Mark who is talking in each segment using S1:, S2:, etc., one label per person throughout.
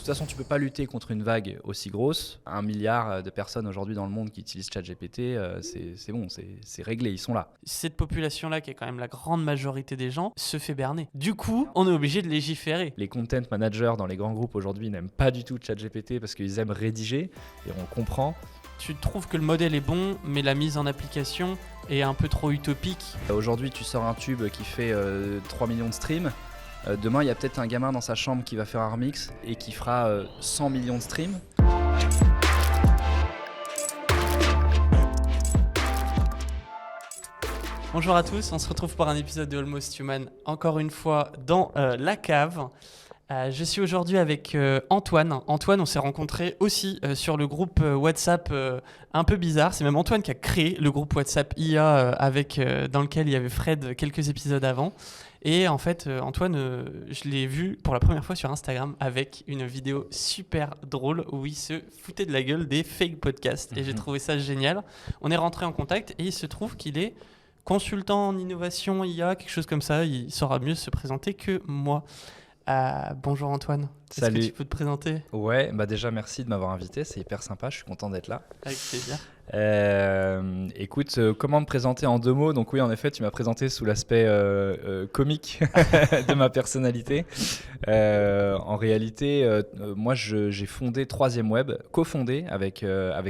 S1: toute façon, tu peux pas lutter contre une vague aussi grosse. 1 milliard de personnes aujourd'hui dans le monde qui utilisent ChatGPT, c'est bon, c'est réglé, ils sont là.
S2: Cette population-là, qui est quand même la grande majorité des gens, se fait berner. Du coup, on est obligé de légiférer.
S1: Les content managers dans les grands groupes aujourd'hui n'aiment pas du tout ChatGPT parce qu'ils aiment rédiger, et on comprend.
S2: Tu trouves que le modèle est bon, mais la mise en application est un peu trop utopique.
S1: Aujourd'hui, tu sors un tube qui fait 3 millions de streams. Demain, il y a peut-être un gamin dans sa chambre qui va faire un remix et qui fera 100 millions de streams.
S2: Bonjour à tous, on se retrouve pour un épisode de Almost Human, encore une fois dans la cave. Je suis aujourd'hui avec Antoine. Antoine, on s'est rencontrés aussi sur le groupe WhatsApp un peu bizarre. C'est même Antoine qui a créé le groupe WhatsApp IA dans lequel il y avait Fred quelques épisodes avant. Et en fait, Antoine, je l'ai vu pour la première fois sur Instagram avec une vidéo super drôle où il se foutait de la gueule des fake podcasts. Et j'ai trouvé ça génial. On est rentré en contact et il se trouve qu'il est consultant en innovation IA, quelque chose comme ça. Il saura mieux se présenter que moi. Bonjour Antoine,
S1: Salut.
S2: Est-ce que tu peux te présenter ?
S1: Ouais, bah déjà merci de m'avoir invité, c'est hyper sympa, je suis content d'être là.
S2: Avec plaisir.
S1: Écoute, comment me présenter en 2 mots ? Donc oui, en effet, tu m'as présenté sous l'aspect comique de ma personnalité. En réalité, moi, j'ai fondé 3ème Web, cofondé avec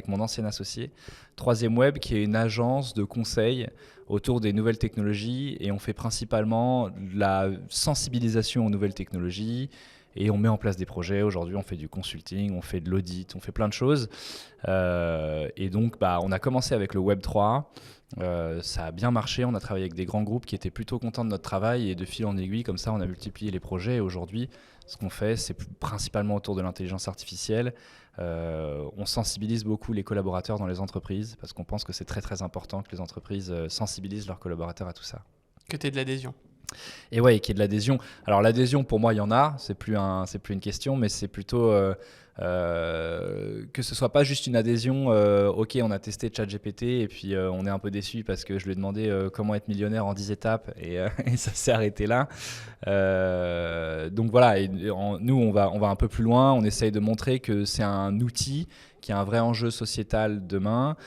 S1: mon ancien associé. 3ème Web, qui est une agence de conseil autour des nouvelles technologies, et on fait principalement de la sensibilisation aux nouvelles technologies. Et on met en place des projets. Aujourd'hui, on fait du consulting, on fait de l'audit, on fait plein de choses. Et donc, on a commencé avec le Web3. Ça a bien marché. On a travaillé avec des grands groupes qui étaient plutôt contents de notre travail. Et de fil en aiguille, comme ça, on a multiplié les projets. Et aujourd'hui, ce qu'on fait, c'est principalement autour de l'intelligence artificielle. On sensibilise beaucoup les collaborateurs dans les entreprises parce qu'on pense que c'est très, très important que les entreprises sensibilisent leurs collaborateurs à tout ça.
S2: Que tu aies de l'adhésion.
S1: Et ouais, qu'il y ait de l'adhésion. Alors l'adhésion, pour moi, il y en a. C'est plus une question, mais c'est plutôt que ce soit pas juste une adhésion. Ok, on a testé ChatGPT et puis on est un peu déçu parce que je lui ai demandé comment être millionnaire en 10 étapes et ça s'est arrêté là. Donc voilà, nous on va un peu plus loin. On essaye de montrer que c'est un outil qui a un vrai enjeu sociétal demain.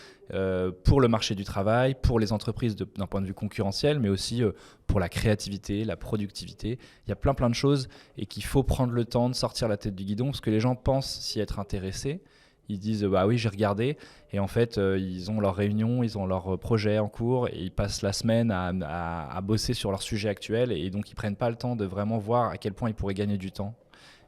S1: Pour le marché du travail, pour les entreprises d'un point de vue concurrentiel, mais aussi pour la créativité, la productivité. Il y a plein de choses et qu'il faut prendre le temps de sortir la tête du guidon parce que les gens pensent s'y être intéressés. Ils disent bah oui, j'ai regardé, et en fait ils ont leur réunion, ils ont leur projet en cours et ils passent la semaine à bosser sur leur sujet actuel, et donc ils prennent pas le temps de vraiment voir à quel point ils pourraient gagner du temps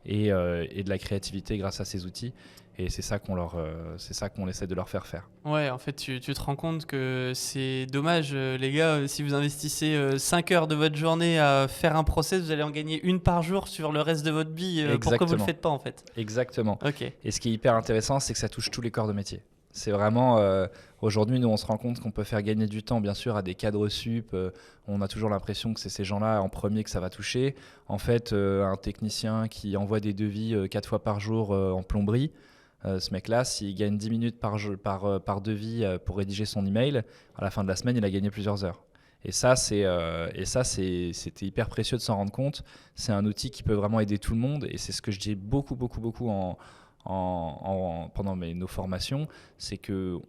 S1: et de la créativité grâce à ces outils. Et c'est ça qu'on essaie de leur faire faire.
S2: Ouais, en fait, tu te rends compte que c'est dommage, les gars, si vous investissez 5 heures de votre journée à faire un process, vous allez en gagner 1 par jour sur le reste de votre vie. Pourquoi vous ne le faites pas, en fait ?
S1: Exactement.
S2: Okay.
S1: Et ce qui est hyper intéressant, c'est que ça touche tous les corps de métier. C'est vraiment, aujourd'hui, nous, on se rend compte qu'on peut faire gagner du temps, bien sûr, à des cadres sup. On a toujours l'impression que c'est ces gens-là en premier que ça va toucher. En fait, un technicien qui envoie des devis 4 fois par jour en plomberie, ce mec-là, s'il gagne 10 minutes par devis pour rédiger son email, à la fin de la semaine, il a gagné plusieurs heures. Et ça, c'était hyper précieux de s'en rendre compte. C'est un outil qui peut vraiment aider tout le monde, et c'est ce que je dis beaucoup pendant nos formations, c'est qu'on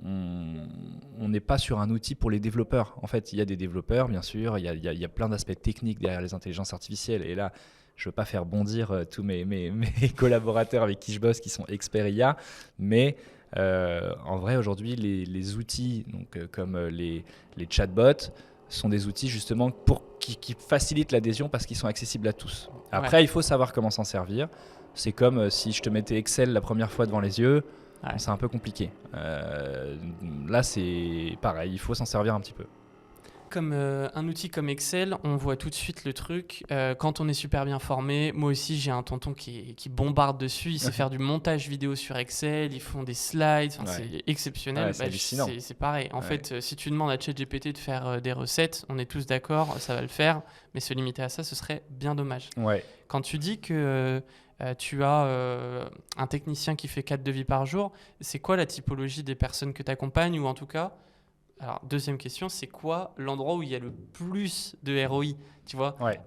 S1: n'est pas sur un outil pour les développeurs. En fait, il y a des développeurs, bien sûr, il y a plein d'aspects techniques derrière les intelligences artificielles, et là, je ne veux pas faire bondir tous mes collaborateurs avec qui je bosse qui sont experts IA, mais en vrai, aujourd'hui, les outils comme les chatbots sont des outils justement qui facilitent l'adhésion parce qu'ils sont accessibles à tous. Après, il faut savoir comment s'en servir. C'est comme si je te mettais Excel la première fois devant les yeux, c'est un peu compliqué. Là, c'est pareil, il faut s'en servir un petit peu.
S2: Comme un outil comme Excel, on voit tout de suite le truc. Quand on est super bien formé, moi aussi j'ai un tonton qui bombarde dessus, il sait faire du montage vidéo sur Excel, ils font des slides, c'est exceptionnel.
S1: C'est hallucinant.
S2: C'est pareil. En fait, si tu demandes à ChatGPT de faire des recettes, on est tous d'accord, ça va le faire, mais se limiter à ça, ce serait bien dommage.
S1: Ouais.
S2: Quand tu dis que tu as un technicien qui fait 4 devis par jour, c'est quoi la typologie des personnes que tu accompagnes, ou en tout cas Alors, deuxième question, c'est quoi l'endroit où il y a le plus de ROI? Tu vois,
S1: Ouais.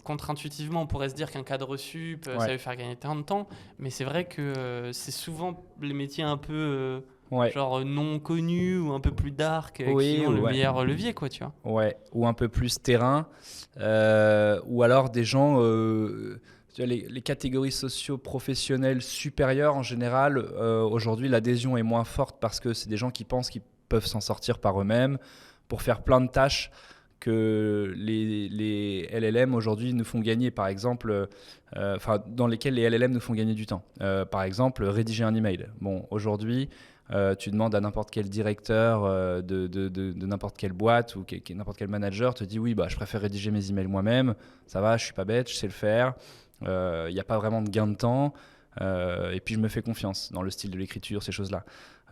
S2: contre-intuitivement, on pourrait se dire qu'un cadre sup, ça
S1: Ouais.
S2: veut faire gagner tant de temps, mais c'est vrai que c'est souvent les métiers un peu
S1: Ouais.
S2: genre non connus ou un peu plus dark qui
S1: Oui,
S2: ont le
S1: ouais.
S2: meilleur levier, quoi, tu vois.
S1: Ouais, ou un peu plus terrain, ou alors des gens, tu vois, les catégories socio-professionnelles supérieures en général, aujourd'hui l'adhésion est moins forte parce que c'est des gens qui pensent qu'ils peuvent s'en sortir par eux-mêmes pour faire plein de tâches que les LLM aujourd'hui nous font gagner, par exemple, dans lesquelles les LLM nous font gagner du temps. Par exemple, rédiger un email. Bon, aujourd'hui, tu demandes à n'importe quel directeur de n'importe quelle boîte ou n'importe quel manager te dit oui, bah, je préfère rédiger mes emails moi-même, ça va, je suis pas bête, je sais le faire, il n'y a pas vraiment de gain de temps, et puis je me fais confiance dans le style de l'écriture, ces choses-là.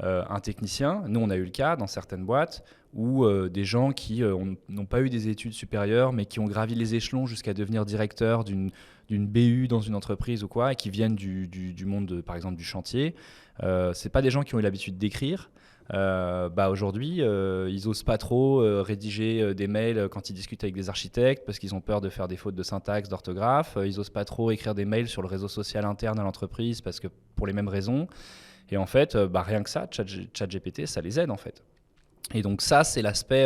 S1: Un technicien, nous on a eu le cas dans certaines boîtes où des gens qui n'ont pas eu des études supérieures mais qui ont gravi les échelons jusqu'à devenir directeur d'une BU dans une entreprise ou quoi, et qui viennent du monde, par exemple, du chantier. C'est pas des gens qui ont eu l'habitude d'écrire. Aujourd'hui, ils osent pas trop rédiger des mails quand ils discutent avec des architectes parce qu'ils ont peur de faire des fautes de syntaxe, d'orthographe. Ils osent pas trop écrire des mails sur le réseau social interne à l'entreprise parce que pour les mêmes raisons. Et en fait, rien que ça, ChatGPT, ça les aide en fait. Et donc ça, c'est l'aspect.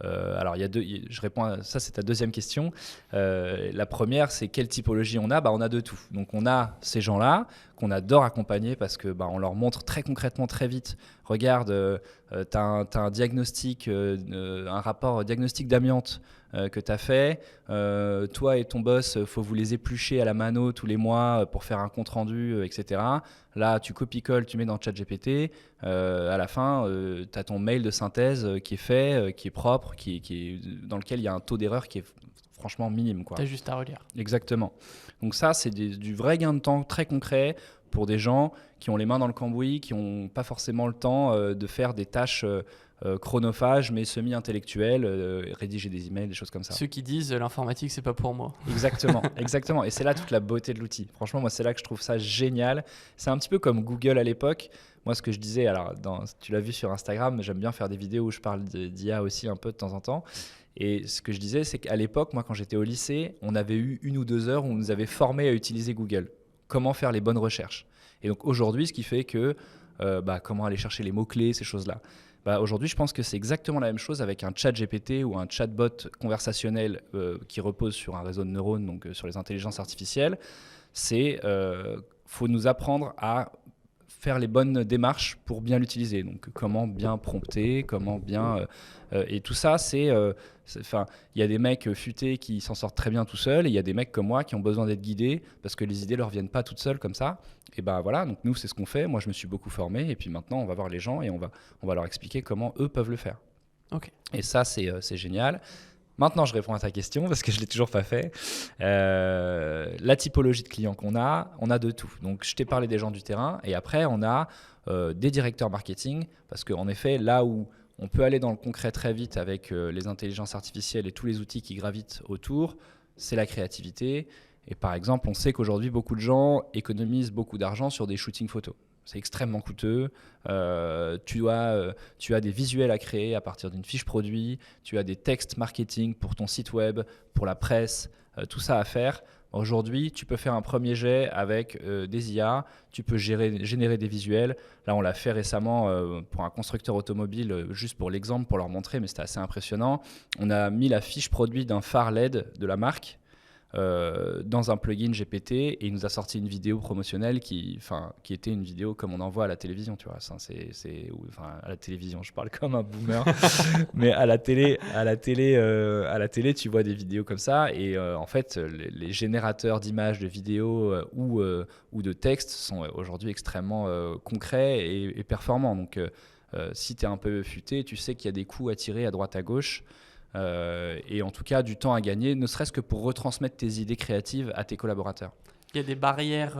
S1: Alors, je réponds à ça, c'est ta deuxième question. La première, c'est quelle typologie on a? On a de tout. Donc, on a ces gens-là qu'on adore accompagner parce que on leur montre très concrètement, très vite. Regarde, tu as un diagnostic, un rapport diagnostic d'amiante que tu as fait. Toi et ton boss, il faut vous les éplucher à la mano tous les mois pour faire un compte rendu, etc. Là, tu copies-colles, tu mets dans ChatGPT. À la fin, tu as ton mail de synthèse qui est fait, qui est propre, dans lequel il y a un taux d'erreur qui est franchement minime.
S2: Tu as juste à relire.
S1: Exactement. Donc ça, c'est du vrai gain de temps très concret pour des gens qui ont les mains dans le cambouis, qui n'ont pas forcément le temps de faire des tâches chronophages mais semi-intellectuelles, rédiger des emails, des choses comme ça.
S2: Ceux qui disent l'informatique, c'est pas pour moi.
S1: Exactement, exactement. Et c'est là toute la beauté de l'outil. Franchement, moi, c'est là que je trouve ça génial. C'est un petit peu comme Google à l'époque. Moi, ce que je disais, alors tu l'as vu sur Instagram, j'aime bien faire des vidéos où je parle d'IA aussi un peu de temps en temps. Et ce que je disais, c'est qu'à l'époque, moi, quand j'étais au lycée, on avait eu 1 ou 2 heures où on nous avait formés à utiliser Google. Comment faire les bonnes recherches. Et donc aujourd'hui, ce qui fait que comment aller chercher les mots-clés, ces choses-là. Aujourd'hui, je pense que c'est exactement la même chose avec un chat GPT ou un chatbot conversationnel qui repose sur un réseau de neurones, donc sur les intelligences artificielles. Faut nous apprendre à faire les bonnes démarches pour bien l'utiliser. Donc, comment bien prompter, comment bien... et tout ça, il y a des mecs futés qui s'en sortent très bien tout seuls, et il y a des mecs comme moi qui ont besoin d'être guidés parce que les idées leur viennent pas toutes seules comme ça. Et voilà, donc nous, c'est ce qu'on fait. Moi, je me suis beaucoup formé, et puis maintenant, on va voir les gens et on va leur expliquer comment eux peuvent le faire.
S2: Ok.
S1: Et ça, c'est génial. Maintenant, je réponds à ta question parce que je ne l'ai toujours pas fait. La typologie de clients qu'on a, on a de tout. Donc, je t'ai parlé des gens du terrain, et après, on a des directeurs marketing parce qu'en effet, là où on peut aller dans le concret très vite avec les intelligences artificielles et tous les outils qui gravitent autour, c'est la créativité. Et par exemple, on sait qu'aujourd'hui, beaucoup de gens économisent beaucoup d'argent sur des shootings photos. C'est extrêmement coûteux. Tu as des visuels à créer à partir d'une fiche produit. Tu as des textes marketing pour ton site web, pour la presse, tout ça à faire. Aujourd'hui, tu peux faire un premier jet avec des IA. Tu peux générer des visuels. Là, on l'a fait récemment pour un constructeur automobile, juste pour l'exemple, pour leur montrer, mais c'était assez impressionnant. On a mis la fiche produit d'un phare LED de la marque dans un plugin GPT, et il nous a sorti une vidéo promotionnelle qui était une vidéo comme on en voit à la télévision, tu vois. À la télévision, je parle comme un boomer, mais à la télé, tu vois des vidéos comme ça, et en fait, les générateurs d'images, de vidéos ou de textes sont aujourd'hui extrêmement concrets et performants. Donc, si tu es un peu futé, tu sais qu'il y a des coups à tirer à droite à gauche. Et en tout cas du temps à gagner, ne serait-ce que pour retransmettre tes idées créatives à tes collaborateurs.
S2: Il y a des barrières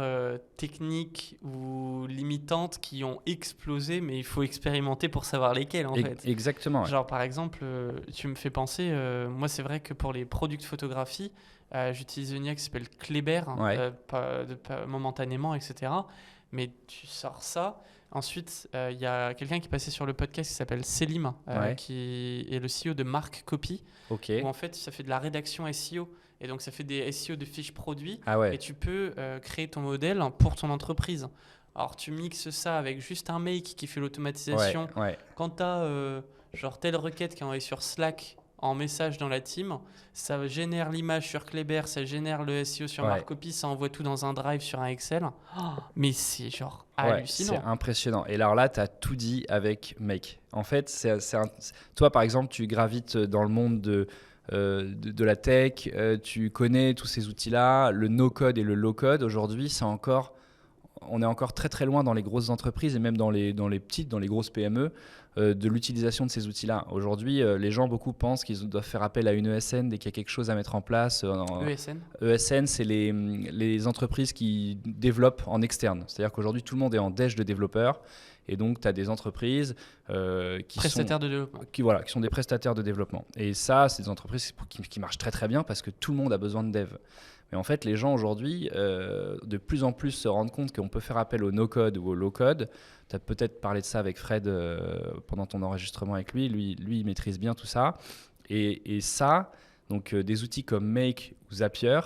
S2: techniques ou limitantes qui ont explosé, mais il faut expérimenter pour savoir lesquelles en fait.
S1: Exactement. Ouais.
S2: Genre par exemple, tu me fais penser, moi c'est vrai que pour les produits de photographie, J'utilise une IA qui s'appelle Kleber,
S1: Ouais.
S2: momentanément, etc. Mais tu sors ça. Ensuite, il y a quelqu'un qui est passé sur le podcast qui s'appelle Selim,
S1: Ouais.
S2: qui est le CEO de Marc Copy,
S1: Ok.
S2: où en fait, ça fait de la rédaction SEO. Et donc, ça fait des SEO de fiches produits.
S1: Ah
S2: Et
S1: ouais.
S2: tu peux créer ton modèle pour ton entreprise. Alors, tu mixes ça avec juste un make qui fait
S1: Ouais.
S2: l'automatisation.
S1: Ouais.
S2: Quand tu as genre telle requête qui est envoyée sur Slack en message dans la team, ça génère l'image sur Kleber, ça génère le SEO sur
S1: Ouais.
S2: Marcopy, ça envoie tout dans un drive sur un Excel. Oh, mais c'est genre
S1: Ouais, c'est
S2: hallucinant.
S1: impressionnant. Et alors là, tu as tout dit avec Make. En fait, toi, par exemple, tu gravites dans le monde de la tech, tu connais tous ces outils-là. Le no-code et le low-code, aujourd'hui, on est encore très très loin dans les grosses entreprises et même dans les petites, dans les grosses PME, de l'utilisation de ces outils-là. Aujourd'hui, les gens beaucoup pensent qu'ils doivent faire appel à une ESN dès qu'il y a quelque chose à mettre en place.
S2: ESN.
S1: ESN, c'est les entreprises qui développent en externe. C'est-à-dire qu'aujourd'hui, tout le monde est en déj de développeurs. Et donc, tu as des entreprises
S2: Prestataire de développement.
S1: qui sont des prestataires de développement. Et ça, c'est des entreprises qui marchent très très bien parce que tout le monde a besoin de dev. Mais en fait, les gens aujourd'hui, de plus en plus se rendent compte qu'on peut faire appel au no-code ou au low-code. Tu as peut-être parlé de ça avec Fred pendant ton enregistrement avec lui. Lui, il maîtrise bien tout ça. Et ça, donc des outils comme Make ou Zapier,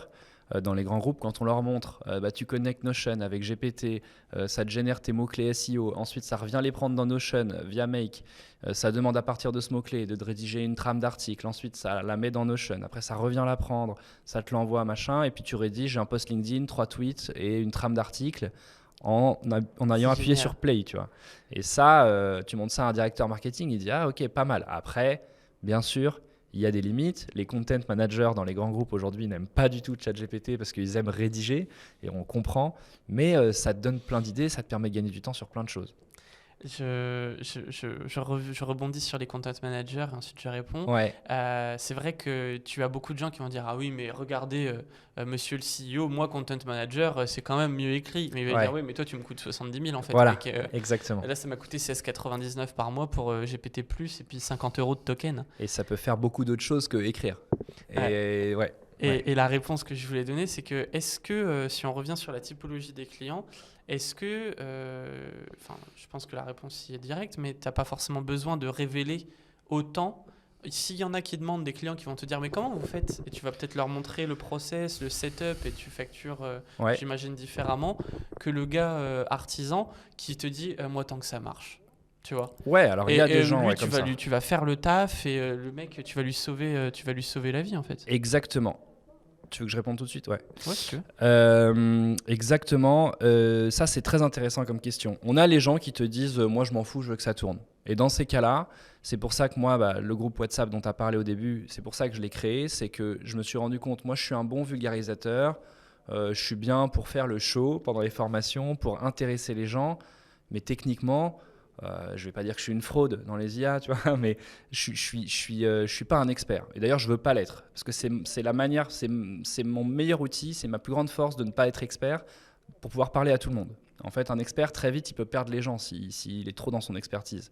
S1: dans les grands groupes, quand on leur montre, tu connectes Notion avec GPT, ça te génère tes mots-clés SEO, ensuite ça revient les prendre dans Notion via Make, ça demande à partir de ce mot-clé de rédiger une trame d'article, ensuite ça la met dans Notion, après ça revient la prendre, ça te l'envoie, machin, et puis tu rédiges un post LinkedIn, 3 tweets et une trame d'article en ayant appuyé
S2: génial.
S1: sur Play, tu vois. Et ça, tu montres ça à un directeur marketing, il dit « Ah ok, pas mal ». Après, bien sûr, il y a des limites. Les content managers dans les grands groupes aujourd'hui n'aiment pas du tout ChatGPT parce qu'ils aiment rédiger et on comprend. Mais ça te donne plein d'idées, ça te permet de gagner du temps sur plein de choses.
S2: Je rebondis sur les content managers et ensuite je réponds.
S1: Ouais,
S2: C'est vrai que tu as beaucoup de gens qui vont dire ah oui mais regardez monsieur le CEO, moi content manager c'est quand même mieux écrit. Mais il va
S1: Ouais.
S2: dire oui mais toi tu me coûtes 70 000 en fait.
S1: voilà,
S2: Mec,
S1: exactement.
S2: là ça m'a coûté 16,99 par mois pour GPT+, et puis 50 € de token.
S1: Et ça peut faire beaucoup d'autres choses que écrire. Et ouais.
S2: Et la réponse que je voulais donner, c'est que est-ce que, si on revient sur la typologie des clients, est-ce que, je pense que la réponse y est directe, mais tu n'as pas forcément besoin de révéler autant. S'il y en a qui demandent, des clients qui vont te dire mais comment vous faites, et tu vas peut-être leur montrer le process, le setup, et tu factures,
S1: Ouais.
S2: j'imagine, différemment que le gars artisan qui te dit moi tant que ça marche. Tu vois.
S1: Ouais, alors il y a des gens
S2: lui,
S1: comme ça.
S2: tu vas faire le taf et le mec, tu vas lui sauver la vie en fait.
S1: Exactement. Tu veux que je réponde tout de suite? Ouais.
S2: Ouais, si tu veux.
S1: Exactement. Ça, c'est très intéressant comme question. On a les gens qui te disent moi, je m'en fous, je veux que ça tourne. Et dans ces cas-là, c'est pour ça que moi, le groupe WhatsApp dont tu as parlé au début, c'est pour ça que je l'ai créé. C'est que je me suis rendu compte, moi, je suis un bon vulgarisateur. Je suis bien pour faire le show pendant les formations, pour intéresser les gens. Mais techniquement, je vais pas dire que je suis une fraude dans les IA, tu vois, mais je suis pas un expert. Et d'ailleurs, je veux pas l'être parce que c'est la manière, c'est mon meilleur outil, c'est ma plus grande force de ne pas être expert pour pouvoir parler à tout le monde. En fait, un expert, très vite, il peut perdre les gens s'il est trop dans son expertise.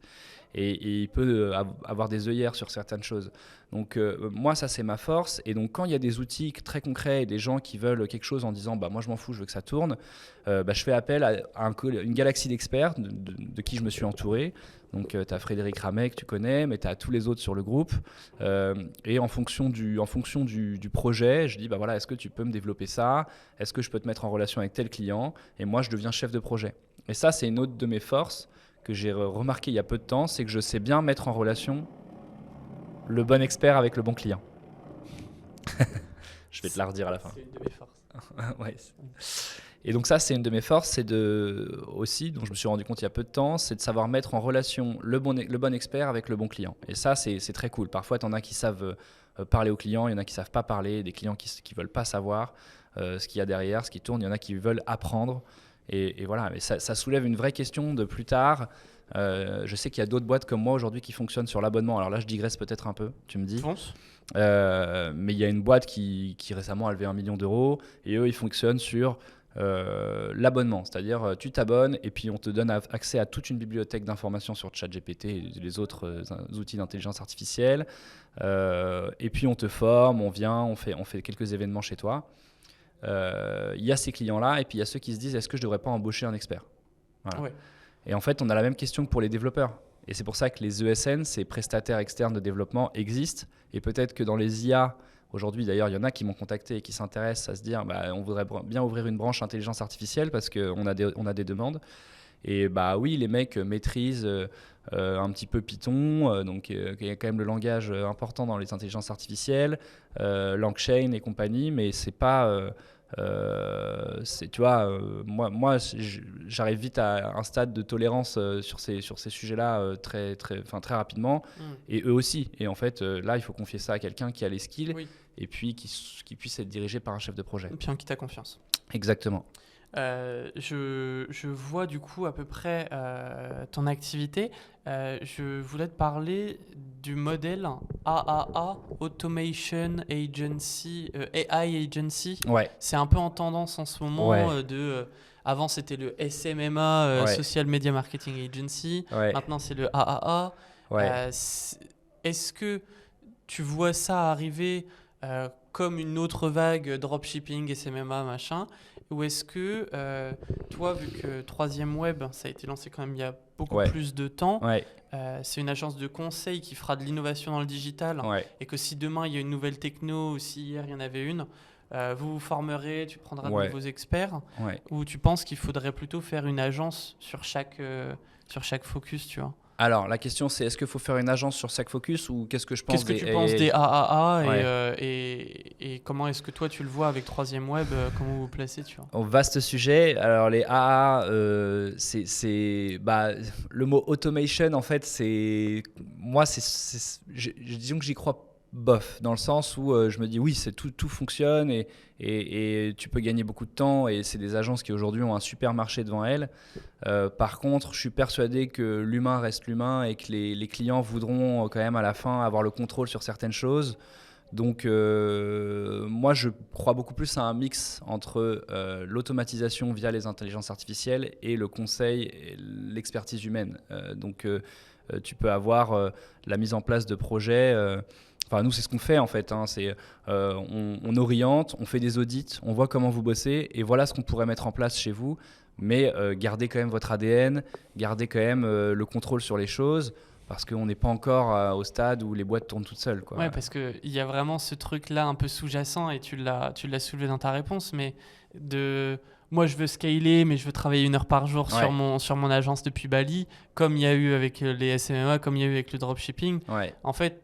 S1: Et il peut avoir des œillères sur certaines choses. Donc, moi, ça, c'est ma force. Et donc, quand il y a des outils très concrets et des gens qui veulent quelque chose en disant moi, je m'en fous, je veux que ça tourne, je fais appel à une galaxie d'experts de qui je me suis entouré. Donc, tu as Frédéric Ramet que tu connais, mais tu as tous les autres sur le groupe. Et en fonction du projet, je dis voilà, est-ce que tu peux me développer ça? Est-ce que je peux te mettre en relation avec tel client? Et moi, je deviens chef de projet. Et ça, c'est une autre de mes forces que j'ai remarqué il y a peu de temps, c'est que je sais bien mettre en relation le bon expert avec le bon client. Je vais te la redire à la fin.
S2: C'est une de mes forces.
S1: Ouais. Et donc ça, c'est une de mes forces, c'est aussi, dont je me suis rendu compte il y a peu de temps, c'est de savoir mettre en relation le bon expert avec le bon client. Et ça, c'est très cool. Parfois, tu en as qui savent parler aux clients, il y en a qui savent pas parler, des clients qui veulent pas savoir ce qu'il y a derrière, ce qui tourne, il y en a qui veulent apprendre. Et voilà, mais ça soulève une vraie question de plus tard. Je sais qu'il y a d'autres boîtes comme moi aujourd'hui qui fonctionnent sur l'abonnement. Alors là, je digresse peut-être un peu, tu me dis. Mais il y a une boîte qui récemment a levé 1 million d'euros et eux, ils fonctionnent sur l'abonnement, c'est-à-dire tu t'abonnes et puis on te donne accès à toute une bibliothèque d'informations sur ChatGPT et les autres outils d'intelligence artificielle. Et puis on te forme, on vient, on fait quelques événements chez toi. Il y a ces clients-là et puis il y a ceux qui se disent est-ce que je ne devrais pas embaucher un expert? Voilà.
S2: Ouais.
S1: Et en fait, on a la même question que pour les développeurs. Et c'est pour ça que les ESN, ces prestataires externes de développement, existent. Et peut-être que dans les IA, aujourd'hui d'ailleurs, il y en a qui m'ont contacté et qui s'intéressent à se dire on voudrait bien ouvrir une branche intelligence artificielle parce qu'on a des demandes. Et bah oui, les mecs maîtrisent un petit peu Python, donc il y a quand même le langage important dans les intelligences artificielles, LangChain et compagnie, mais c'est pas... tu vois, moi j'arrive vite à un stade de tolérance sur ces sujets-là très rapidement, et eux aussi. Et en fait, là, il faut confier ça à quelqu'un qui a les skills, et puis qui puisse être dirigé par un chef de projet.
S2: Et puis en qui t'as confiance.
S1: Exactement.
S2: Je vois du coup à peu près ton activité. Je voulais te parler du modèle AAA, Automation Agency, AI Agency.
S1: Ouais.
S2: C'est un peu en tendance en ce moment. Avant, c'était le SMMA, Social Media Marketing Agency.
S1: Ouais.
S2: Maintenant, c'est le AAA.
S1: Ouais.
S2: Est-ce que tu vois ça arriver comme une autre vague dropshipping, SMMA, machin? Ou est-ce que toi, vu que Troisième Web, ça a été lancé quand même il y a beaucoup plus de temps, c'est une agence de conseil qui fera de l'innovation dans le digital, et que si demain il y a une nouvelle techno, ou si hier il y en avait une, vous vous formerez, tu prendras de nouveaux experts, ou tu penses qu'il faudrait plutôt faire une agence sur chaque focus, tu vois?
S1: Alors, la question, c'est est-ce qu'il faut faire une agence sur chaque focus ou qu'est-ce que je pense
S2: Qu'est-ce que tu penses des AAA et comment est-ce que toi tu le vois avec Troisième Web, comment vous vous placez, tu vois?
S1: Vaste sujet. Alors, les AA, le mot automation, en fait, disons que j'y crois bof, dans le sens où je me dis oui, tout fonctionne et tu peux gagner beaucoup de temps et c'est des agences qui aujourd'hui ont un super marché devant elles. Par contre, je suis persuadé que l'humain reste l'humain et que les clients voudront quand même à la fin avoir le contrôle sur certaines choses. Donc moi je crois beaucoup plus à un mix entre l'automatisation via les intelligences artificielles et le conseil et l'expertise humaine. Donc tu peux avoir la mise en place de projets. Enfin, nous, c'est ce qu'on fait en fait. On oriente, on fait des audits, on voit comment vous bossez et voilà ce qu'on pourrait mettre en place chez vous. Mais gardez quand même votre ADN, gardez quand même le contrôle sur les choses parce qu'on n'est pas encore au stade où les boîtes tournent toutes seules, quoi.
S2: Ouais, parce qu'il y a vraiment ce truc-là un peu sous-jacent et tu l'as soulevé dans ta réponse, mais moi je veux scaler, mais je veux travailler 1 heure par jour sur mon agence depuis Bali, comme il y a eu avec les SMMA, comme il y a eu avec le dropshipping. En fait,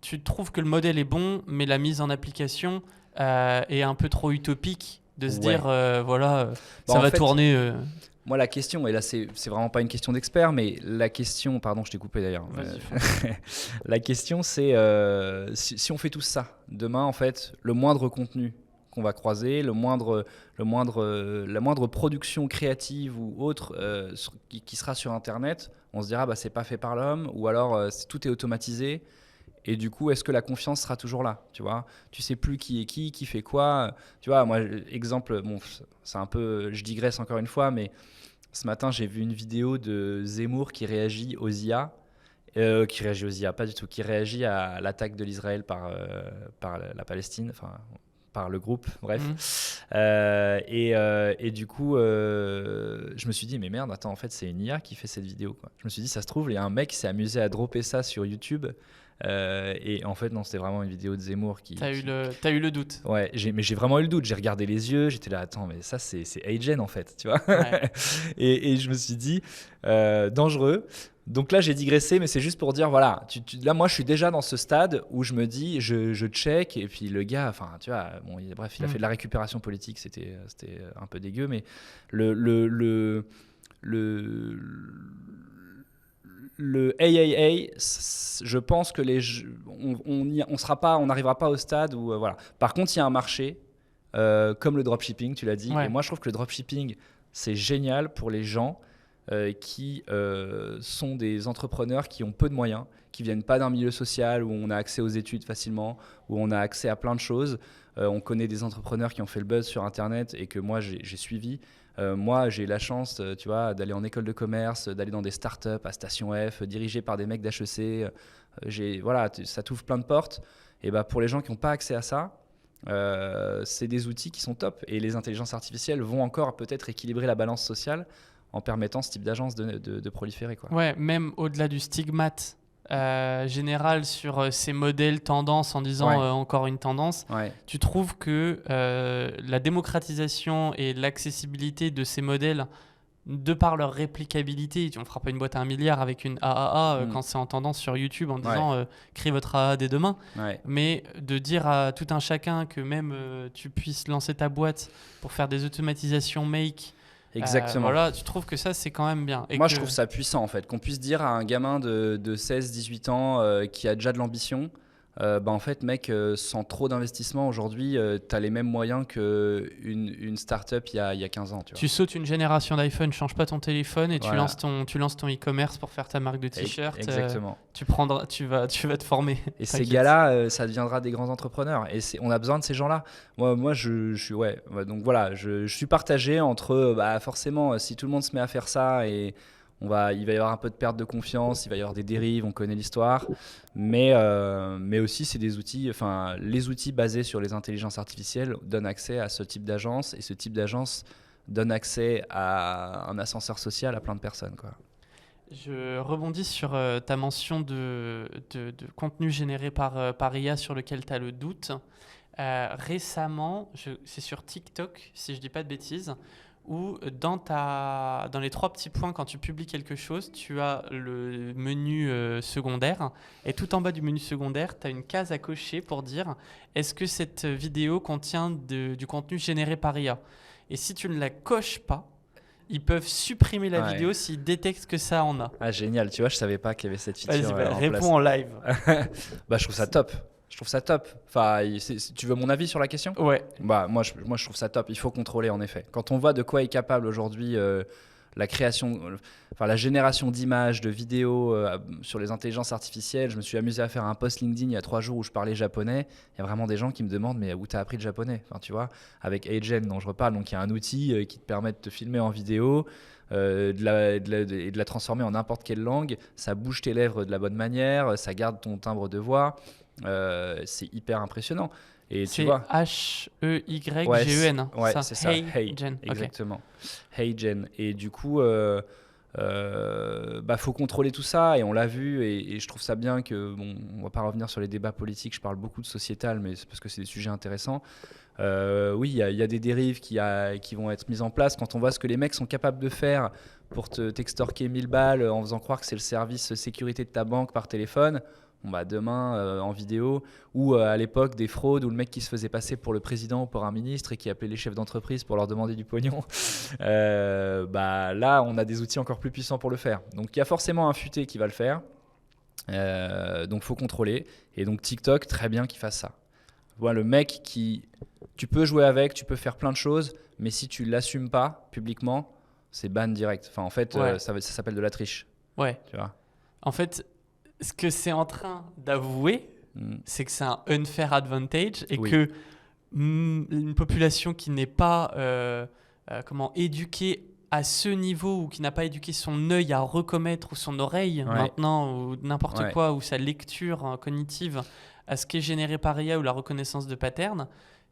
S2: tu trouves que le modèle est bon, mais la mise en application est un peu trop utopique de se dire, ça va tourner.
S1: Moi, la question, et là, c'est vraiment pas une question d'expert, mais la question, pardon, je t'ai coupé d'ailleurs. La question, c'est si on fait tout ça, demain, en fait, le moindre contenu qu'on va croiser, la moindre production créative ou autre qui sera sur Internet, on se dira, c'est pas fait par l'homme, ou alors tout est automatisé. Et du coup, est-ce que la confiance sera toujours là, tu vois? Tu sais plus qui est qui fait quoi. Tu vois, moi, exemple, c'est un peu, je digresse encore une fois, mais ce matin, j'ai vu une vidéo de Zemmour qui réagit aux IA. Pas du tout, qui réagit à l'attaque de l'Israël par la Palestine, enfin, par le groupe, bref. Et du coup, je me suis dit, mais merde, attends, en fait, c'est une IA qui fait cette vidéo, quoi. Je me suis dit, ça se trouve, il y a un mec qui s'est amusé à dropper ça sur YouTube. Et en fait, non, c'était vraiment une vidéo de Zemmour qui...
S2: T'as eu le doute.
S1: Ouais, mais j'ai vraiment eu le doute. J'ai regardé les yeux, j'étais là, attends, mais ça, c'est Agen, en fait, tu vois. et je me suis dit, dangereux. Donc là, j'ai digressé, mais c'est juste pour dire, voilà, là, moi, je suis déjà dans ce stade où je me dis, je check, et puis le gars, enfin, tu vois, bon, il a fait de la récupération politique, c'était un peu dégueu, mais le AAA, je pense que on n'arrivera pas au stade où voilà. Par contre, il y a un marché comme le dropshipping, tu l'as dit. Et moi, je trouve que le dropshipping, c'est génial pour les gens qui sont des entrepreneurs qui ont peu de moyens, qui viennent pas d'un milieu social où on a accès aux études facilement, où on a accès à plein de choses. On connaît des entrepreneurs qui ont fait le buzz sur Internet et que moi j'ai suivi. Moi, j'ai la chance, tu vois, d'aller en école de commerce, d'aller dans des startups à Station F, dirigés par des mecs d'HEC. Voilà, ça t'ouvre plein de portes. Et bah, pour les gens qui n'ont pas accès à ça, c'est des outils qui sont top. Et les intelligences artificielles vont encore peut-être équilibrer la balance sociale en permettant ce type d'agence de proliférer, quoi.
S2: Ouais, même au-delà du stigmate général sur ces modèles tendances en disant encore une tendance, tu trouves que la démocratisation et l'accessibilité de ces modèles, de par leur réplicabilité, on ne fera pas une boîte à 1 milliard avec une AAA quand c'est en tendance sur YouTube en disant créez votre AAA dès demain, mais de dire à tout un chacun que même tu puisses lancer ta boîte pour faire des automatisations make.
S1: Exactement.
S2: Voilà, tu trouves que ça, c'est quand même bien.
S1: Moi, je trouve ça puissant, en fait. Qu'on puisse dire à un gamin de 16-18 ans qui a déjà de l'ambition, en fait, mec, sans trop d'investissement, aujourd'hui, tu as les mêmes moyens qu'une start-up il y a 15 ans. Tu vois.
S2: Tu sautes une génération d'iPhone, change pas ton téléphone et tu lances ton e-commerce pour faire ta marque de t-shirt.
S1: Exactement.
S2: Tu vas te former.
S1: Et ces gars-là, ça deviendra des grands entrepreneurs. Et on a besoin de ces gens-là. Moi je suis donc voilà, je suis partagé entre forcément, si tout le monde se met à faire ça et il va y avoir un peu de perte de confiance, il va y avoir des dérives, on connaît l'histoire, mais aussi c'est des outils, les outils basés sur les intelligences artificielles donnent accès à ce type d'agence, et ce type d'agence donne accès à un ascenseur social à plein de personnes, quoi.
S2: Je rebondis sur ta mention de contenu généré par IA sur lequel tu as le doute. Récemment, c'est sur TikTok, si je ne dis pas de bêtises, où dans les 3 petits points, quand tu publies quelque chose, tu as le menu secondaire, et tout en bas du menu secondaire, tu as une case à cocher pour dire est-ce que cette vidéo contient du contenu généré par IA. Et si tu ne la coches pas, ils peuvent supprimer la vidéo s'ils détectent que ça en a.
S1: Ah, génial, tu vois, je savais pas qu'il y avait cette feature.
S2: Vas-y, réponds en live.
S1: Je trouve ça top. Tu veux mon avis sur la question ?
S2: Ouais.
S1: Moi, je trouve ça top. Il faut contrôler, en effet. Quand on voit de quoi est capable aujourd'hui la génération d'images, de vidéos sur les intelligences artificielles. Je me suis amusé à faire un post LinkedIn il y a 3 jours où je parlais japonais. Il y a vraiment des gens qui me demandent mais où tu as appris le japonais ? Tu vois, avec Agen dont je reparle, donc il y a un outil qui te permet de te filmer en vidéo, et de la transformer en n'importe quelle langue. Ça bouge tes lèvres de la bonne manière, ça garde ton timbre de voix. C'est hyper impressionnant. Et
S2: c'est
S1: tu vois,
S2: H-E-Y-G-E-N.
S1: C'est ça.
S2: Hey-Gen.
S1: Exactement. Hey-Gen. Et du coup, faut contrôler tout ça, et on l'a vu, et je trouve ça bien que, on va pas revenir sur les débats politiques, je parle beaucoup de sociétal, mais c'est parce que c'est des sujets intéressants. Il y a des dérives qui vont être mises en place. Quand on voit ce que les mecs sont capables de faire pour t'extorquer 1000 balles en faisant croire que c'est le service sécurité de ta banque par téléphone, demain en vidéo, ou à l'époque des fraudes où le mec qui se faisait passer pour le président ou pour un ministre et qui appelait les chefs d'entreprise pour leur demander du pognon, là on a des outils encore plus puissants pour le faire. Donc il y a forcément un futé qui va le faire, donc faut contrôler. Et donc TikTok, très bien qu'il fasse ça. Voilà, le mec tu peux jouer avec, tu peux faire plein de choses, mais si tu l'assumes pas publiquement, c'est ban direct. Ça s'appelle de la triche.
S2: Ouais.
S1: Tu vois.
S2: En fait, ce que c'est en train d'avouer, c'est que c'est un unfair advantage et que une population qui n'est pas éduquée à ce niveau, ou qui n'a pas éduqué son œil à recommettre, ou son oreille maintenant, ou n'importe quoi, ou sa lecture cognitive à ce qui est généré par IA ou la reconnaissance de patterns,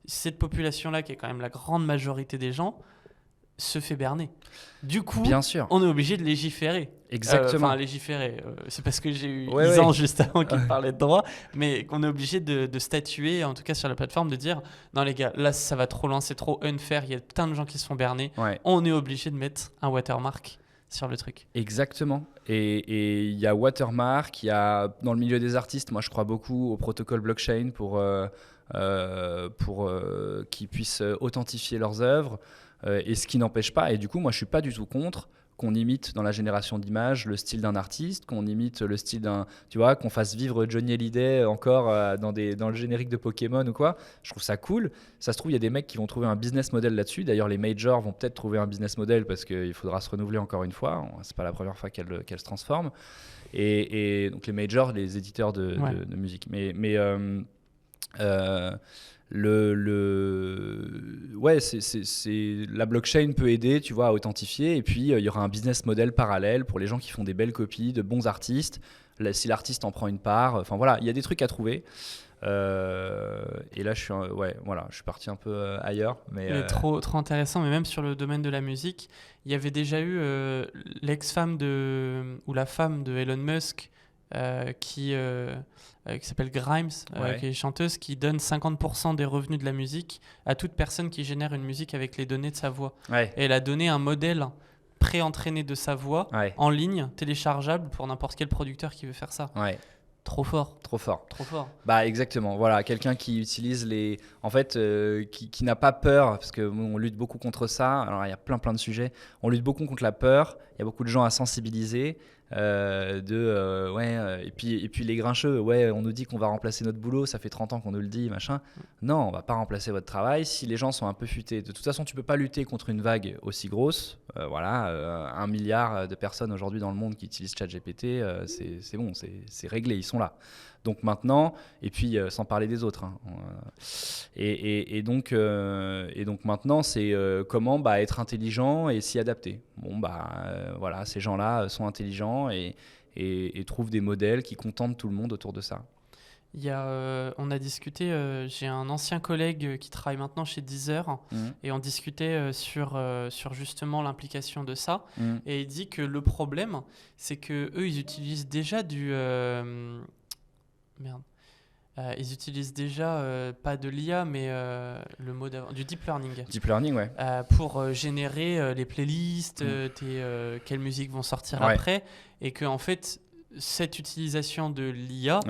S2: cette population-là, qui est quand même la grande majorité des gens, se fait berner. Du coup,
S1: bien sûr,
S2: on est obligé de légiférer.
S1: Exactement.
S2: C'est parce que j'ai eu Ysan juste avant qui me parlait de droit, mais qu'on est obligé de statuer, en tout cas sur la plateforme, de dire non les gars, là ça va trop loin, c'est trop unfair, il y a plein de gens qui se font berner. On est obligé de mettre un watermark sur le truc.
S1: Exactement. Et il y a watermark, il y a dans le milieu des artistes, moi je crois beaucoup au protocole blockchain pour qu'ils puissent authentifier leurs œuvres. Et ce qui n'empêche pas, et du coup, moi, je suis pas du tout contre qu'on imite dans la génération d'images le style d'un artiste, qu'on imite le style d'un, tu vois, qu'on fasse vivre Johnny Hallyday encore dans le générique de Pokémon ou quoi. Je trouve ça cool. Ça se trouve, il y a des mecs qui vont trouver un business model là-dessus. D'ailleurs, les majors vont peut-être trouver un business model parce qu'il faudra se renouveler encore une fois. C'est pas la première fois qu'elle se transforme. Et donc les majors, les éditeurs de musique. Ouais, la blockchain peut aider, tu vois, à authentifier. Et puis, il y aura un business model parallèle pour les gens qui font des belles copies de bons artistes. Là, si l'artiste en prend une part, enfin voilà, il y a des trucs à trouver. Et là, je suis parti un peu ailleurs.
S2: Mais trop intéressant, mais même sur le domaine de la musique, il y avait déjà eu l'ex-femme ou la femme de Elon Musk qui s'appelle Grimes, qui est chanteuse, qui donne 50% des revenus de la musique à toute personne qui génère une musique avec les données de sa voix.
S1: Ouais.
S2: Et elle a donné un modèle pré-entraîné de sa voix en ligne, téléchargeable pour n'importe quel producteur qui veut faire ça.
S1: Ouais.
S2: Trop fort.
S1: Trop fort.
S2: Trop fort.
S1: Bah exactement. Voilà, quelqu'un qui utilise qui n'a pas peur, parce que on lutte beaucoup contre ça. Alors il y a plein de sujets. On lutte beaucoup contre la peur. Il y a beaucoup de gens à sensibiliser. Et puis les grincheux, on nous dit qu'on va remplacer notre boulot, ça fait 30 ans qu'on nous le dit, machin. Non, on va pas remplacer votre travail. Si les gens sont un peu futés, de toute façon, tu peux pas lutter contre une vague aussi grosse. 1 milliard de personnes aujourd'hui dans le monde qui utilisent ChatGPT, c'est bon, c'est réglé, ils sont là. Donc maintenant, et puis sans parler des autres. Et donc maintenant, c'est comment être intelligent et s'y adapter. Ces gens-là sont intelligents et trouvent des modèles qui contentent tout le monde autour de ça.
S2: On a discuté, j'ai un ancien collègue qui travaille maintenant chez Deezer et on discutait sur justement l'implication de ça et il dit que le problème c'est que eux ils utilisent déjà ils utilisent déjà pas de l'IA mais le mot du deep learning.
S1: Deep learning, ouais.
S2: Pour générer les playlists, quelles musiques vont sortir après et que en fait cette utilisation de l'IA,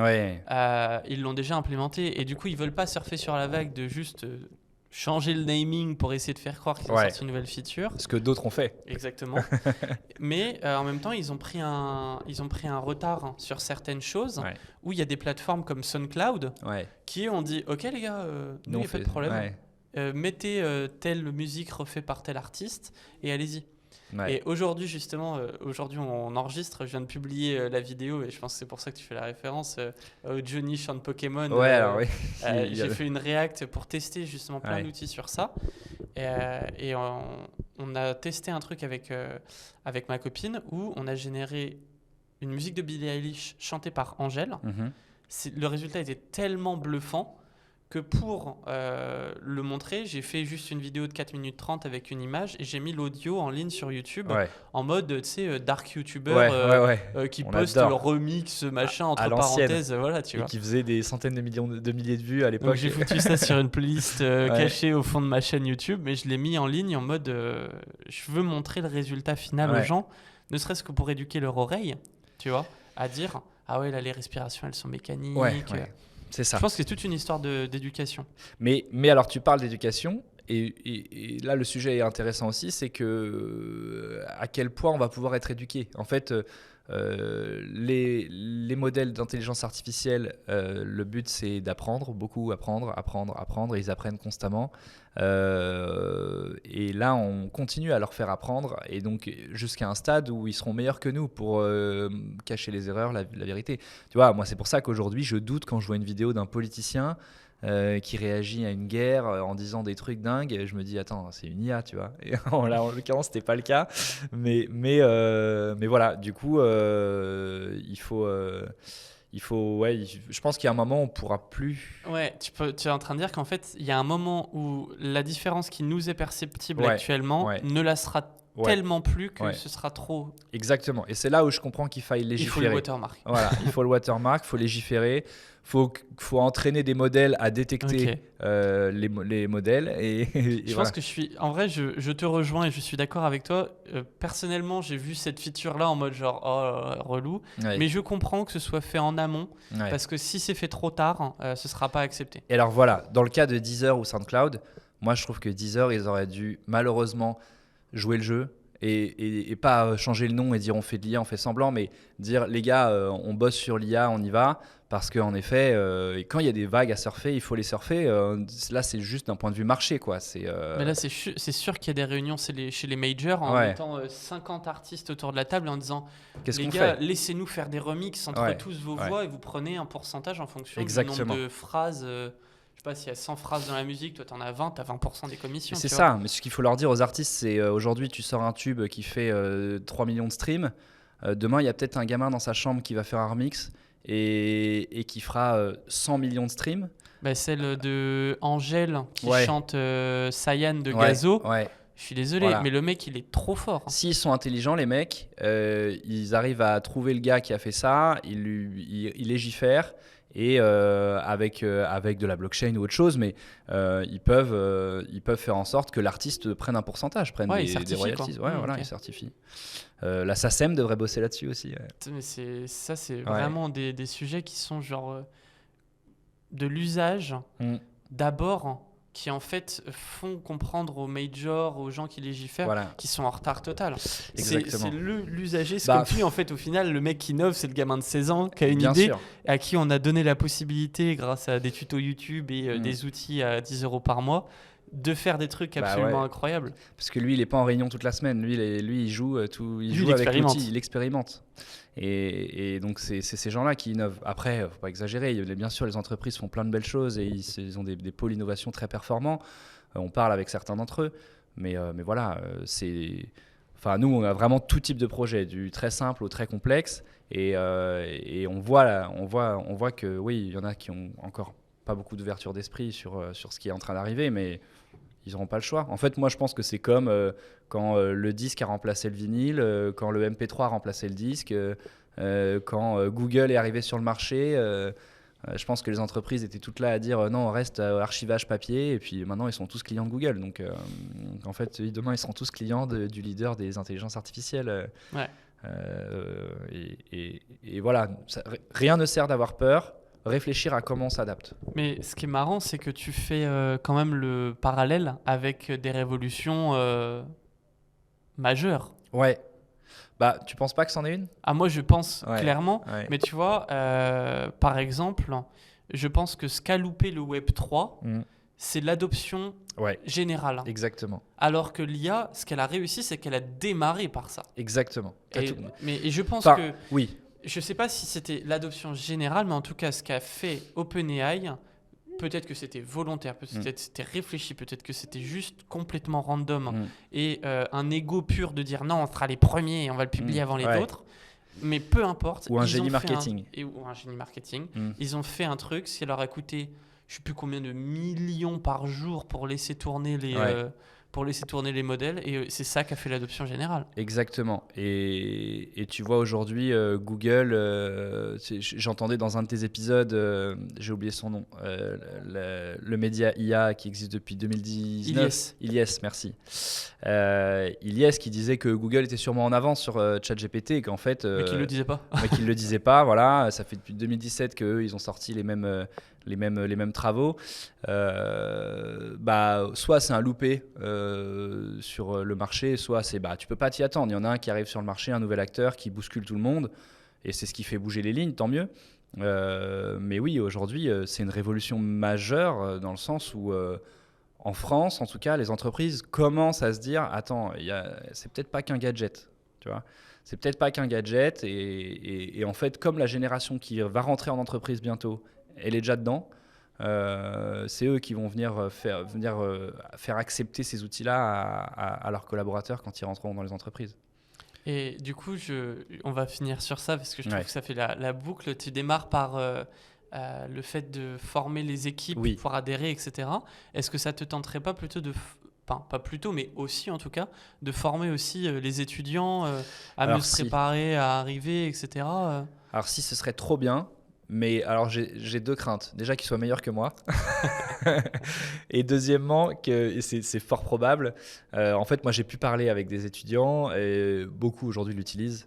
S2: ils l'ont déjà implémentée et du coup ils veulent pas surfer sur la vague de juste changer le naming pour essayer de faire croire qu'ils ont sorti une nouvelle feature.
S1: Ce que d'autres ont fait.
S2: Exactement. Mais en même temps ils ont pris un retard sur certaines choses où il y a des plateformes comme SoundCloud qui ont dit ok les gars, nous il n'y a pas de problème. Mettez telle musique refaite par tel artiste et allez-y. Et aujourd'hui, justement, on enregistre, je viens de publier la vidéo et je pense que c'est pour ça que tu fais la référence Johnny chante Pokémon. J'ai fait une react pour tester justement plein d'outils sur ça. Et on a testé un truc avec ma copine où on a généré une musique de Billie Eilish chantée par Angèle. Le résultat était tellement bluffant que pour le montrer, j'ai fait juste une vidéo de 4 minutes 30 avec une image et j'ai mis l'audio en ligne sur YouTube en mode, tu sais, dark YouTuber qui poste le remix, machin, entre parenthèses, voilà, tu vois.
S1: Et qui faisait des centaines de milliers de vues à l'époque.
S2: Donc j'ai foutu ça sur une playlist cachée au fond de ma chaîne YouTube, mais je l'ai mis en ligne en mode, je veux montrer le résultat final aux gens, ne serait-ce que pour éduquer leur oreille, tu vois, à dire, ah ouais, là, les respirations, elles sont mécaniques.
S1: C'est ça.
S2: Je pense que c'est toute une histoire d'éducation.
S1: Mais alors, tu parles d'éducation, et là, le sujet est intéressant aussi, c'est que à quel point on va pouvoir être éduqué. En fait, les modèles d'intelligence artificielle, le but, c'est d'apprendre, beaucoup apprendre, et ils apprennent constamment. Et là, on continue à leur faire apprendre, et donc jusqu'à un stade où ils seront meilleurs que nous pour cacher les erreurs, la vérité. Tu vois, moi, c'est pour ça qu'aujourd'hui, je doute quand je vois une vidéo d'un politicien qui réagit à une guerre en disant des trucs dingues, et je me dis attends, c'est une IA, tu vois. Et là, en l'occurrence, c'était pas le cas, mais voilà, du coup il faut je pense qu'il y a un moment où on pourra plus.
S2: Tu es en train de dire qu'en fait il y a un moment où la différence qui nous est perceptible actuellement ne la sera tellement plus que ce sera trop.
S1: Exactement, et c'est là où je comprends qu'il faille légiférer.
S2: Il faut le watermark.
S1: Voilà, il faut le watermark, il faut légiférer, faut entraîner des modèles à détecter les modèles. Et
S2: je pense que en vrai, je te rejoins et je suis d'accord avec toi. Personnellement, j'ai vu cette feature-là en mode genre relou, mais je comprends que ce soit fait en amont parce que si c'est fait trop tard, ce sera pas accepté.
S1: Et alors voilà, dans le cas de Deezer ou SoundCloud, Moi, je trouve que Deezer, ils auraient dû malheureusement jouer le jeu et pas changer le nom et dire on fait de l'IA, on fait semblant, mais dire les gars, on bosse sur l'IA, on y va. Parce qu'en effet, quand il y a des vagues à surfer, il faut les surfer. Là, c'est juste d'un point de vue marché, quoi.
S2: Mais là, c'est sûr qu'il y a des réunions chez les majors en
S1: Ouais.
S2: mettant 50 artistes autour de la table et en disant
S1: Qu'est-ce
S2: les
S1: qu'on
S2: gars,
S1: fait?
S2: laissez-nous faire des remixes entre
S1: Ouais.
S2: tous vos
S1: Ouais.
S2: voix et vous prenez un pourcentage en fonction du
S1: Exactement.
S2: nombre de phrases. Je sais pas, s'il y a 100 phrases dans la musique, toi t'en as 20, t'as 20% des commissions.
S1: C'est
S2: tu
S1: ça, mais ce qu'il faut leur dire aux artistes, c'est aujourd'hui tu sors un tube qui fait 3 millions de streams, demain il y a peut-être un gamin dans sa chambre qui va faire un remix et qui fera 100 millions de streams.
S2: Bah, celle de Angèle qui
S1: Ouais.
S2: chante Sayan de
S1: Ouais,
S2: Gazo.
S1: ouais.
S2: Je suis désolé,
S1: Voilà.
S2: mais le mec il est trop fort.
S1: S'ils sont intelligents, les mecs, ils arrivent à trouver le gars qui a fait ça, ils légifèrent et avec de la blockchain ou autre chose, mais ils peuvent faire en sorte que l'artiste prenne un pourcentage, prenne
S2: Ouais, il
S1: des
S2: certifie,
S1: royalties.
S2: quoi.
S1: Ouais, voilà,
S2: Ok.
S1: il certifie. La SACEM devrait bosser là-dessus aussi. Ouais.
S2: Mais c'est
S1: Ouais.
S2: vraiment des sujets qui sont genre de l'usage
S1: Mm.
S2: d'abord qui en fait font comprendre aux majors, aux gens qui légifèrent,
S1: Voilà.
S2: qui sont en retard total.
S1: Exactement.
S2: C'est l'usager, c'est
S1: Bah,
S2: comme si en fait au final le mec qui innove c'est le gamin de 16 ans qui a une
S1: Bien
S2: idée
S1: sûr.
S2: à qui on a donné la possibilité grâce à des tutos YouTube et
S1: Mm.
S2: des outils à 10 € par mois de faire des trucs
S1: Bah
S2: absolument
S1: ouais.
S2: incroyables.
S1: Parce que lui, il est pas en réunion toute la semaine. Lui, il joue il joue
S2: il
S1: avec
S2: expérimente.
S1: l'outil, il expérimente. Et donc c'est ces gens-là qui innovent. Après, faut pas exagérer. Bien sûr, les entreprises font plein de belles choses et ils ont des pôles innovation très performants. On parle avec certains d'entre eux, mais voilà, Enfin, nous, on a vraiment tout type de projet, du très simple au très complexe, et on voit que oui, il y en a qui ont encore pas beaucoup d'ouverture d'esprit sur ce qui est en train d'arriver, mais ils n'auront pas le choix. En fait, moi, je pense que c'est comme quand le disque a remplacé le vinyle, quand le MP3 a remplacé le disque, quand Google est arrivé sur le marché. Je pense que les entreprises étaient toutes là à dire non, on reste archivage papier, et puis maintenant ils sont tous clients de Google. Donc en fait, demain ils seront tous clients du leader des intelligences artificielles.
S2: Ouais.
S1: Et voilà, rien ne sert d'avoir peur, réfléchir à comment on s'adapte.
S2: Mais ce qui est marrant, c'est que tu fais quand même le parallèle avec des révolutions majeures.
S1: Ouais. Bah, tu penses pas que c'en est une?
S2: Ah, moi, je pense
S1: Ouais.
S2: clairement.
S1: Ouais.
S2: Mais tu vois, par exemple, je pense que ce qu'a loupé le Web 3,
S1: Mm.
S2: c'est l'adoption
S1: Ouais,
S2: générale.
S1: exactement.
S2: Alors que l'IA, ce qu'elle a réussi, c'est qu'elle a démarré par ça.
S1: Exactement. T'as
S2: Et,
S1: tout-
S2: et je pense
S1: Enfin,
S2: que,
S1: oui,
S2: je sais pas si c'était l'adoption générale, mais en tout cas, ce qu'a fait OpenAI, peut-être que c'était volontaire, peut-être que c'était réfléchi, peut-être que c'était juste complètement random
S1: Mm.
S2: et un ego pur de dire non, on sera les premiers et on va le publier avant les
S1: Ouais.
S2: autres. Mais peu importe.
S1: Ou un
S2: ils
S1: génie
S2: ont fait
S1: marketing.
S2: ou un génie marketing.
S1: Mm.
S2: Ils ont fait un truc, ce qui leur a coûté, je sais plus combien de millions par jour pour laisser tourner les,
S1: Ouais.
S2: modèles. Et c'est ça qui a fait l'adoption générale.
S1: Exactement. Et tu vois aujourd'hui, Google, j'entendais dans un de tes épisodes, j'ai oublié son nom, le média IA qui existe depuis 2019. Ilyes, merci. Ilyes qui disait que Google était sûrement en avance sur ChatGPT et qu'en fait...
S2: Mais qui le disait pas.
S1: mais qu'ils ne le disaient pas, voilà. Ça fait depuis 2017 qu'eux, ils ont sorti les mêmes travaux. Soit c'est un loupé sur le marché, soit c'est tu peux pas t'y attendre. Il y en a un qui arrive sur le marché, un nouvel acteur qui bouscule tout le monde, et c'est ce qui fait bouger les lignes, tant mieux. Mais oui, aujourd'hui, c'est une révolution majeure dans le sens où, en France, en tout cas, les entreprises commencent à se dire attends, c'est peut-être pas qu'un gadget, tu vois. C'est peut-être pas qu'un gadget, et en fait, comme la génération qui va rentrer en entreprise bientôt, elle est déjà dedans. C'est eux qui vont venir faire accepter ces outils-là à leurs collaborateurs quand ils rentreront dans les entreprises.
S2: Et du coup, on va finir sur ça parce que je trouve
S1: Ouais.
S2: que ça fait la boucle. Tu démarres par le fait de former les équipes
S1: Oui.
S2: pour adhérer, etc. Est-ce que ça te tenterait pas plutôt enfin, pas plutôt, mais aussi en tout cas, de former aussi les étudiants à
S1: Alors,
S2: mieux se préparer, à arriver, etc.
S1: Alors si, ce serait trop bien, mais alors j'ai deux craintes. Déjà qu'ils soient meilleurs que moi. Et deuxièmement, et c'est fort probable, en fait moi j'ai pu parler avec des étudiants, et beaucoup aujourd'hui l'utilisent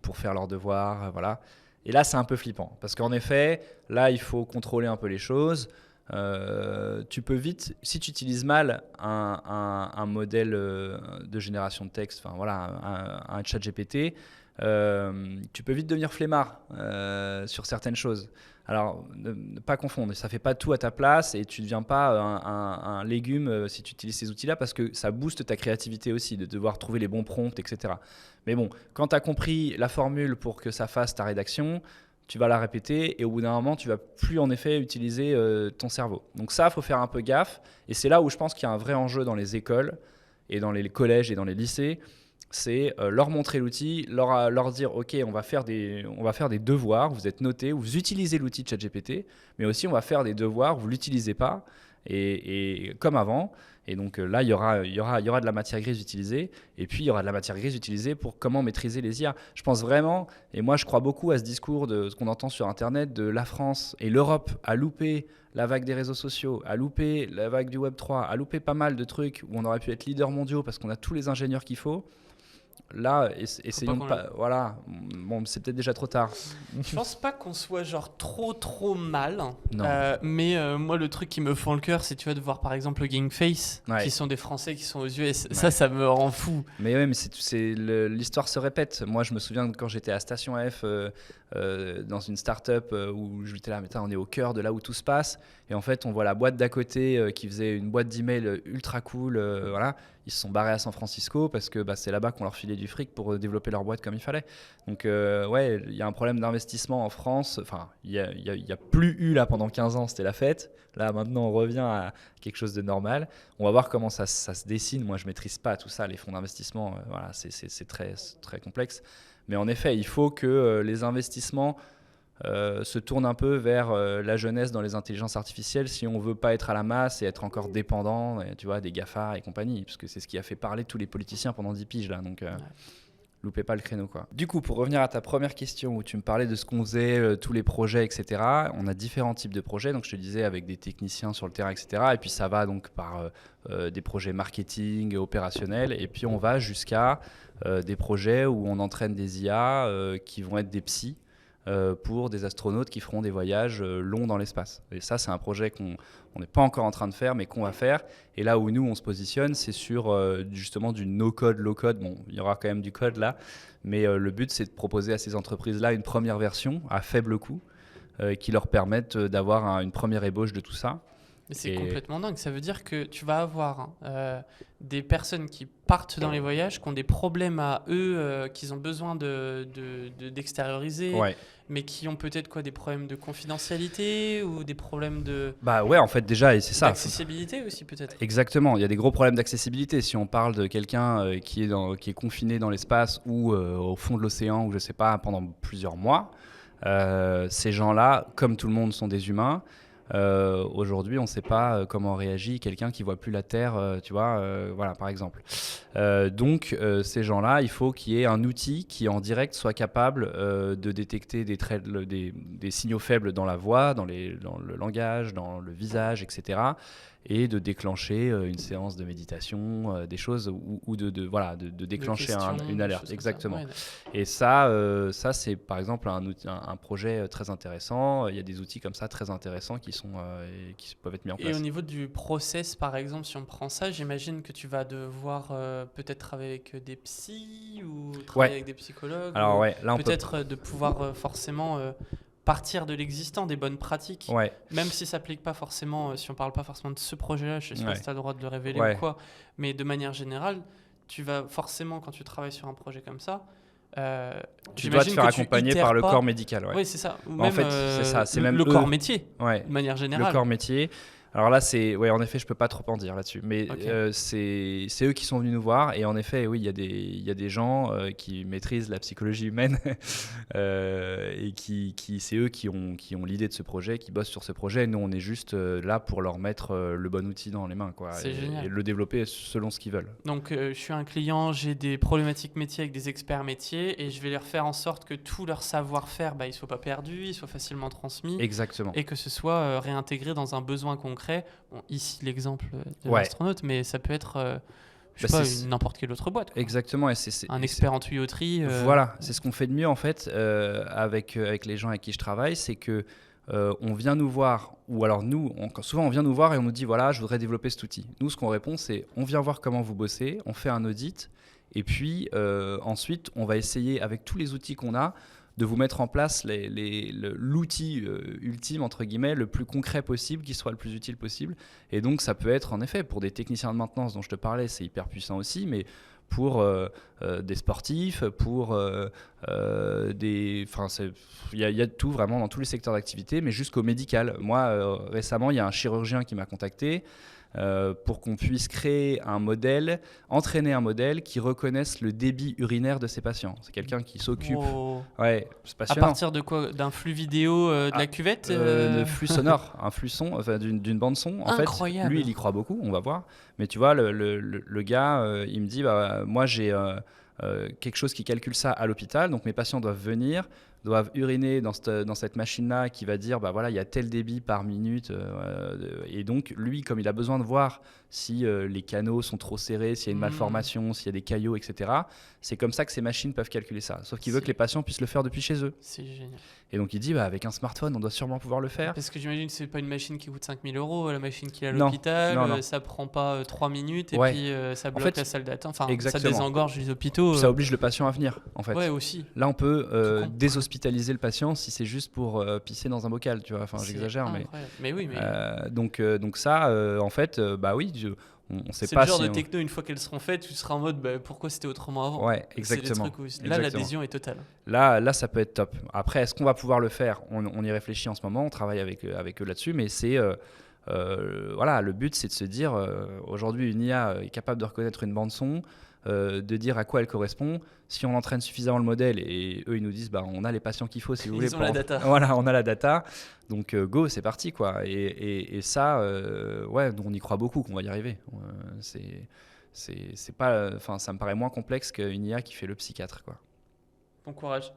S1: pour faire leurs devoirs, voilà. Et là c'est un peu flippant, parce qu'en effet, là il faut contrôler un peu les choses. tu peux vite, si tu utilises mal un modèle de génération de texte, enfin voilà, un chat GPT, tu peux vite devenir flemmard sur certaines choses. Alors, ne pas confondre, ça ne fait pas tout à ta place et tu ne deviens pas un légume si tu utilises ces outils-là parce que ça booste ta créativité aussi, de devoir trouver les bons prompts, etc. Mais bon, quand tu as compris la formule pour que ça fasse ta rédaction, tu vas la répéter et au bout d'un moment, tu ne vas plus en effet utiliser ton cerveau. Donc ça, il faut faire un peu gaffe et c'est là où je pense qu'il y a un vrai enjeu dans les écoles et dans les collèges et dans les lycées. C'est leur montrer l'outil, leur dire ok, on va faire des devoirs, vous êtes notés, vous utilisez l'outil de ChatGPT, mais aussi on va faire des devoirs, vous ne l'utilisez pas, et comme avant. Et donc là, il y aura de la matière grise utilisée, et puis il y aura de la matière grise utilisée pour comment maîtriser les IA. Je pense vraiment, et moi je crois beaucoup à ce discours de ce qu'on entend sur Internet, de la France et l'Europe a loupé la vague des réseaux sociaux, a loupé la vague du Web3, a loupé pas mal de trucs où on aurait pu être leader mondiaux parce qu'on a tous les ingénieurs qu'il faut. Là, essayons de pas. Voilà, bon, c'est peut-être déjà trop tard.
S2: Je pense pas qu'on soit genre trop mal.
S1: Non.
S2: Mais moi, le truc qui me fend le cœur, c'est tu vois de voir par exemple le Gameface, qui sont des Français qui sont aux US. Ça me rend fou.
S1: Mais ouais, mais l'histoire se répète. Moi, je me souviens quand j'étais à Station F dans une start-up où j'étais là, mais on est au cœur de là où tout se passe. Et en fait, on voit la boîte d'à côté qui faisait une boîte d'email ultra cool. Voilà. Ils se sont barrés à San Francisco parce que c'est là-bas qu'on leur filait du fric pour développer leur boîte comme il fallait. Donc ouais, il y a un problème d'investissement en France. Enfin, il y a plus eu là pendant 15 ans, c'était la fête. Là maintenant, on revient à quelque chose de normal. On va voir comment ça se dessine. Moi, je maîtrise pas tout ça, les fonds d'investissement. Voilà, c'est très complexe. Mais en effet, il faut que les investissements se tourne un peu vers la jeunesse dans les intelligences artificielles si on veut pas être à la masse et être encore dépendant tu vois, des GAFA et compagnie, parce que c'est ce qui a fait parler tous les politiciens pendant 10 piges là, donc loupez pas le créneau quoi. Du coup, pour revenir à ta première question où tu me parlais de ce qu'on faisait, tous les projets, etc. On a différents types de projets, donc je te disais avec des techniciens sur le terrain, etc. Et puis ça va donc par des projets marketing, opérationnels, et puis on va jusqu'à des projets où on entraîne des IA qui vont être des psys pour des astronautes qui feront des voyages longs dans l'espace. Et ça, c'est un projet qu'on n'est pas encore en train de faire, mais qu'on va faire. Et là où nous, on se positionne, c'est sur justement du no-code, low-code. Bon, il y aura quand même du code là, mais le but, c'est de proposer à ces entreprises-là une première version à faible coût qui leur permette d'avoir une première ébauche de tout ça.
S2: Mais c'est complètement dingue. Ça veut dire que tu vas avoir des personnes qui partent dans les voyages, qui ont des problèmes à eux, qu'ils ont besoin d'extérioriser, mais qui ont peut-être des problèmes de confidentialité ou des problèmes de...
S1: Bah ouais, en fait déjà, et c'est ça.
S2: D'accessibilité aussi peut-être.
S1: Exactement, il y a des gros problèmes d'accessibilité. Si on parle de quelqu'un qui est confiné dans l'espace ou au fond de l'océan, ou je sais pas, pendant plusieurs mois, ces gens-là, comme tout le monde, sont des humains. Aujourd'hui, on ne sait pas comment réagit quelqu'un qui voit plus la Terre, tu vois, voilà, par exemple. Donc, ces gens-là, il faut qu'il y ait un outil qui, en direct, soit capable de détecter des signaux faibles dans la voix, dans le langage, dans le visage, etc. Et de déclencher une séance de méditation, des choses, ou de déclencher une alerte. Exactement. Ouais. Et ça c'est par exemple un projet très intéressant. Il y a des outils comme ça très intéressants qui peuvent être mis en place.
S2: Et au niveau du process, par exemple, si on prend ça, j'imagine que tu vas devoir peut-être travailler avec des psys ou travailler avec des psychologues.
S1: Alors là,
S2: peut-être de pouvoir forcément... partir de l'existant, des bonnes pratiques, même si ça s'applique pas forcément, si on parle pas forcément de ce projet-là, je sais pas si tu as le droit de le révéler ou quoi, mais de manière générale, tu vas forcément, quand tu travailles sur un projet comme ça,
S1: tu dois te faire accompagner par le corps médical.
S2: Oui, c'est ça. Ou
S1: en
S2: même,
S1: fait, c'est ça. C'est même
S2: le corps métier, de manière générale.
S1: Le corps métier. Alors là, en effet, je peux pas trop en dire là-dessus, mais c'est eux qui sont venus nous voir, et en effet, oui, il y a des gens qui maîtrisent la psychologie humaine et c'est eux qui ont l'idée de ce projet, qui bossent sur ce projet. Nous, on est juste là pour leur mettre le bon outil dans les mains, quoi, et le développer selon ce qu'ils veulent.
S2: Donc, je suis un client, j'ai des problématiques métiers avec des experts métiers, et je vais leur faire en sorte que tout leur savoir-faire, il soit pas perdu, il soit facilement transmis.
S1: Exactement.
S2: Et que ce soit réintégré dans un besoin concret. Bon, ici l'exemple de l'astronaute, mais ça peut être n'importe quelle autre boîte, quoi.
S1: Exactement.
S2: Un expert en tuyauterie.
S1: Voilà, c'est ce qu'on fait de mieux en fait avec les gens avec qui je travaille, c'est que on vient nous voir, ou alors nous, souvent on vient nous voir et on nous dit voilà, je voudrais développer cet outil. Nous, ce qu'on répond, c'est on vient voir comment vous bossez, on fait un audit, et puis ensuite, on va essayer avec tous les outils qu'on a de vous mettre en place l'outil ultime, entre guillemets, le plus concret possible, qui soit le plus utile possible. Et donc, ça peut être, en effet, pour des techniciens de maintenance dont je te parlais, c'est hyper puissant aussi, mais pour des sportifs, pour des... Enfin, il y a de tout, vraiment, dans tous les secteurs d'activité, mais jusqu'au médical. Moi, récemment, il y a un chirurgien qui m'a contacté pour qu'on puisse créer un modèle, entraîner un modèle qui reconnaisse le débit urinaire de ses patients. C'est quelqu'un qui s'occupe...
S2: Oh.
S1: Ouais, c'est
S2: À
S1: passionnant.
S2: partir de quoi? D'un flux vidéo de la cuvette
S1: De flux sonore, un flux son, enfin, d'une bande son. En
S2: Incroyable.
S1: fait, lui, il y croit beaucoup, on va voir. Mais tu vois, le gars, il me dit, bah, moi, j'ai quelque chose qui calcule ça à l'hôpital. Donc, mes patients doivent venir, doivent uriner dans cette machine-là qui va dire, bah voilà, il y a tel débit par minute. Et donc, lui, comme il a besoin de voir si les canaux sont trop serrés, s'il y a une malformation, s'il y a des caillots, etc., c'est comme ça que ces machines peuvent calculer ça. Sauf qu'il veut que les patients puissent le faire depuis chez eux.
S2: C'est génial.
S1: Et donc, il dit, bah, avec un smartphone, on doit sûrement pouvoir le faire.
S2: Parce que j'imagine que c'est pas une machine qui coûte 5 000 €, la machine qu'il a à
S1: Non,
S2: l'hôpital,
S1: non.
S2: ça prend pas 3 minutes et
S1: Ouais.
S2: puis ça bloque
S1: En fait,
S2: la salle d'attente. Enfin, ça
S1: exactement.
S2: désengorge les hôpitaux.
S1: Ça oblige le patient à venir, en fait.
S2: Ouais, aussi.
S1: Là, on peut
S2: Tout con.
S1: déshospitaliser le patient si c'est juste pour pisser dans un bocal, tu vois. Enfin,
S2: C'est
S1: j'exagère, mais...
S2: incroyable. Mais oui, mais
S1: donc ça, en fait, bah oui, on sait
S2: c'est
S1: pas
S2: le genre
S1: si
S2: de techno, une fois qu'elles seront faites, tu seras en mode bah, pourquoi c'était autrement avant.
S1: Ouais,
S2: C'est des
S1: exactement.
S2: trucs où là,
S1: Exactement.
S2: l'adhésion est totale.
S1: Là, ça peut être top. Après, est-ce qu'on va pouvoir le faire? On y réfléchit en ce moment, on travaille avec eux là-dessus, mais c'est... voilà, le but, c'est de se dire, aujourd'hui, une IA est capable de reconnaître une bande-son, de dire à quoi elle correspond. Si on entraîne suffisamment le modèle et eux, ils nous disent, bah, on a les patients qu'il faut, si vous voulez.
S2: Ils ont la data.
S1: Voilà, on a la data. Donc, go, c'est parti, quoi. Et ça, ouais, on y croit beaucoup qu'on va y arriver. C'est pas... Enfin, ça me paraît moins complexe qu'une IA qui fait le psychiatre, quoi.
S2: Bon courage.